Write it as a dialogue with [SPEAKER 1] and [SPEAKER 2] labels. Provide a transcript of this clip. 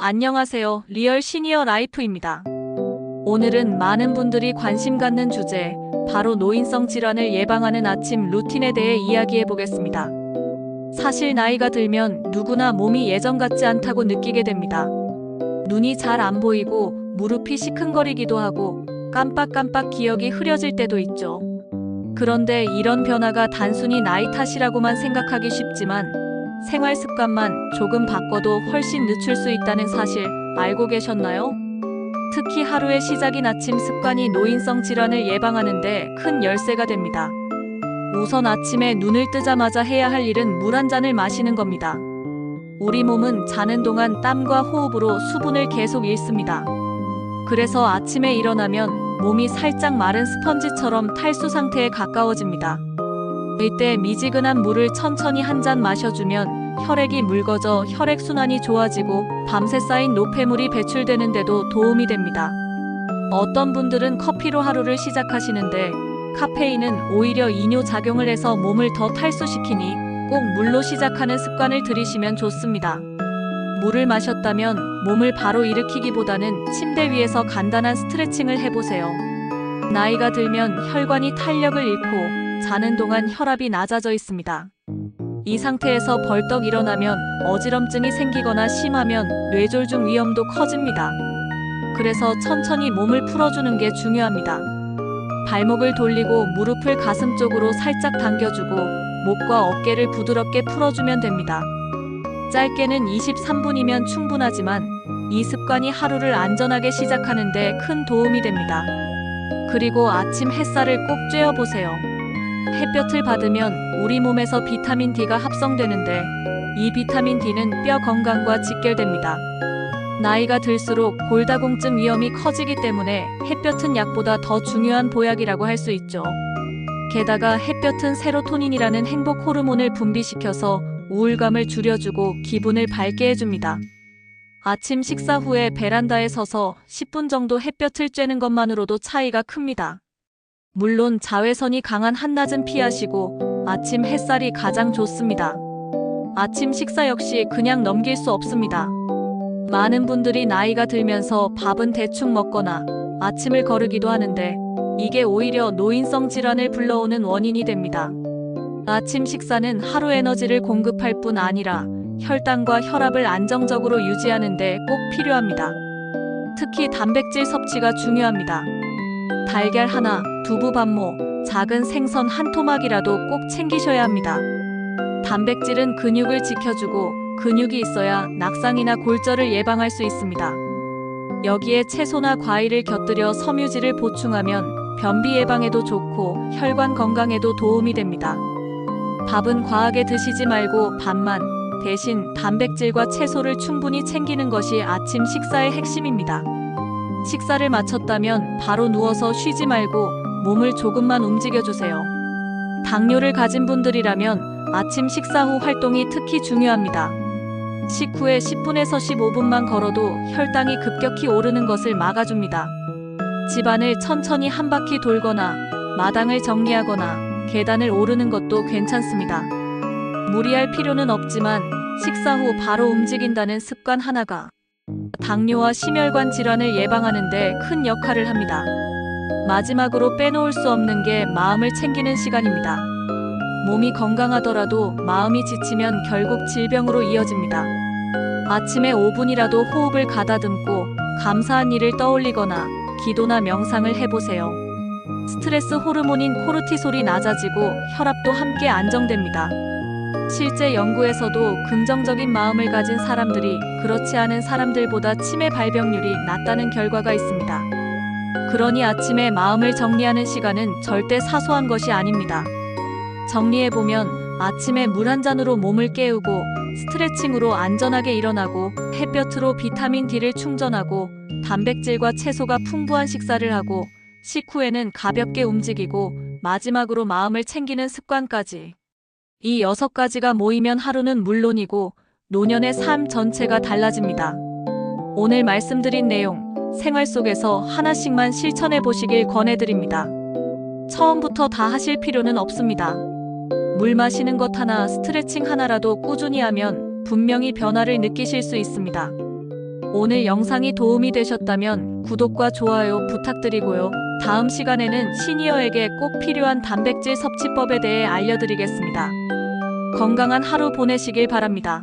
[SPEAKER 1] 안녕하세요. 리얼 시니어 라이프입니다. 오늘은 많은 분들이 관심 갖는 주제, 바로 노인성 질환을 예방하는 아침 루틴에 대해 이야기해 보겠습니다. 사실 나이가 들면 누구나 몸이 예전 같지 않다고 느끼게 됩니다. 눈이 잘 안 보이고 무릎이 시큰거리기도 하고 깜빡깜빡 기억이 흐려질 때도 있죠. 그런데 이런 변화가 단순히 나이 탓이라고만 생각하기 쉽지만 생활 습관만 조금 바꿔도 훨씬 늦출 수 있다는 사실 알고 계셨나요? 특히 하루의 시작인 아침 습관이 노인성 질환을 예방하는 데 큰 열쇠가 됩니다. 우선 아침에 눈을 뜨자마자 해야 할 일은 물 한 잔을 마시는 겁니다. 우리 몸은 자는 동안 땀과 호흡으로 수분을 계속 잃습니다. 그래서 아침에 일어나면 몸이 살짝 마른 스펀지처럼 탈수 상태에 가까워집니다. 이때 미지근한 물을 천천히 한 잔 마셔주면 혈액이 묽어져 혈액순환이 좋아지고 밤새 쌓인 노폐물이 배출되는데도 도움이 됩니다. 어떤 분들은 커피로 하루를 시작하시는데 카페인은 오히려 이뇨작용을 해서 몸을 더 탈수시키니 꼭 물로 시작하는 습관을 들이시면 좋습니다. 물을 마셨다면 몸을 바로 일으키기보다는 침대 위에서 간단한 스트레칭을 해보세요. 나이가 들면 혈관이 탄력을 잃고 자는 동안 혈압이 낮아져 있습니다. 이 상태에서 벌떡 일어나면 어지럼증이 생기거나 심하면 뇌졸중 위험도 커집니다. 그래서 천천히 몸을 풀어주는 게 중요합니다. 발목을 돌리고 무릎을 가슴 쪽으로 살짝 당겨주고 목과 어깨를 부드럽게 풀어주면 됩니다. 짧게는 23분이면 충분하지만 이 습관이 하루를 안전하게 시작하는 데 큰 도움이 됩니다. 그리고 아침 햇살을 꼭 쬐어보세요. 햇볕을 받으면 우리 몸에서 비타민 D가 합성되는데 이 비타민 D는 뼈 건강과 직결됩니다. 나이가 들수록 골다공증 위험이 커지기 때문에 햇볕은 약보다 더 중요한 보약이라고 할 수 있죠. 게다가 햇볕은 세로토닌이라는 행복 호르몬을 분비시켜서 우울감을 줄여주고 기분을 밝게 해줍니다. 아침 식사 후에 베란다에 서서 10분 정도 햇볕을 쬐는 것만으로도 차이가 큽니다. 물론 자외선이 강한 한낮은 피하시고 아침 햇살이 가장 좋습니다. 아침 식사 역시 그냥 넘길 수 없습니다. 많은 분들이 나이가 들면서 밥은 대충 먹거나 아침을 거르기도 하는데 이게 오히려 노인성 질환을 불러오는 원인이 됩니다. 아침 식사는 하루 에너지를 공급할 뿐 아니라 혈당과 혈압을 안정적으로 유지하는 데 꼭 필요합니다. 특히 단백질 섭취가 중요합니다. 달걀 하나, 두부 반모, 작은 생선 한 토막이라도 꼭 챙기셔야 합니다. 단백질은 근육을 지켜주고 근육이 있어야 낙상이나 골절을 예방할 수 있습니다. 여기에 채소나 과일을 곁들여 섬유질을 보충하면 변비 예방에도 좋고 혈관 건강에도 도움이 됩니다. 밥은 과하게 드시지 말고 반만, 대신 단백질과 채소를 충분히 챙기는 것이 아침 식사의 핵심입니다. 식사를 마쳤다면 바로 누워서 쉬지 말고 몸을 조금만 움직여주세요. 당뇨를 가진 분들이라면 아침 식사 후 활동이 특히 중요합니다. 식후에 10분에서 15분만 걸어도 혈당이 급격히 오르는 것을 막아줍니다. 집안을 천천히 한 바퀴 돌거나 마당을 정리하거나 계단을 오르는 것도 괜찮습니다. 무리할 필요는 없지만 식사 후 바로 움직인다는 습관 하나가 당뇨와 심혈관 질환을 예방하는 데 큰 역할을 합니다. 마지막으로 빼놓을 수 없는 게 마음을 챙기는 시간입니다. 몸이 건강하더라도 마음이 지치면 결국 질병으로 이어집니다. 아침에 5분이라도 호흡을 가다듬고 감사한 일을 떠올리거나 기도나 명상을 해보세요. 스트레스 호르몬인 코르티솔이 낮아지고 혈압도 함께 안정됩니다. 실제 연구에서도 긍정적인 마음을 가진 사람들이 그렇지 않은 사람들보다 치매 발병률이 낮다는 결과가 있습니다. 그러니 아침에 마음을 정리하는 시간은 절대 사소한 것이 아닙니다. 정리해보면 아침에 물 한 잔으로 몸을 깨우고 스트레칭으로 안전하게 일어나고 햇볕으로 비타민 D를 충전하고 단백질과 채소가 풍부한 식사를 하고 식후에는 가볍게 움직이고 마지막으로 마음을 챙기는 습관까지. 이 6가지가 모이면 하루는 물론이고 노년의 삶 전체가 달라집니다. 오늘 말씀드린 내용, 생활 속에서 하나씩만 실천해 보시길 권해드립니다. 처음부터 다 하실 필요는 없습니다. 물 마시는 것 하나, 스트레칭 하나라도 꾸준히 하면 분명히 변화를 느끼실 수 있습니다. 오늘 영상이 도움이 되셨다면 구독과 좋아요 부탁드리고요. 다음 시간에는 시니어에게 꼭 필요한 단백질 섭취법에 대해 알려드리겠습니다. 건강한 하루 보내시길 바랍니다.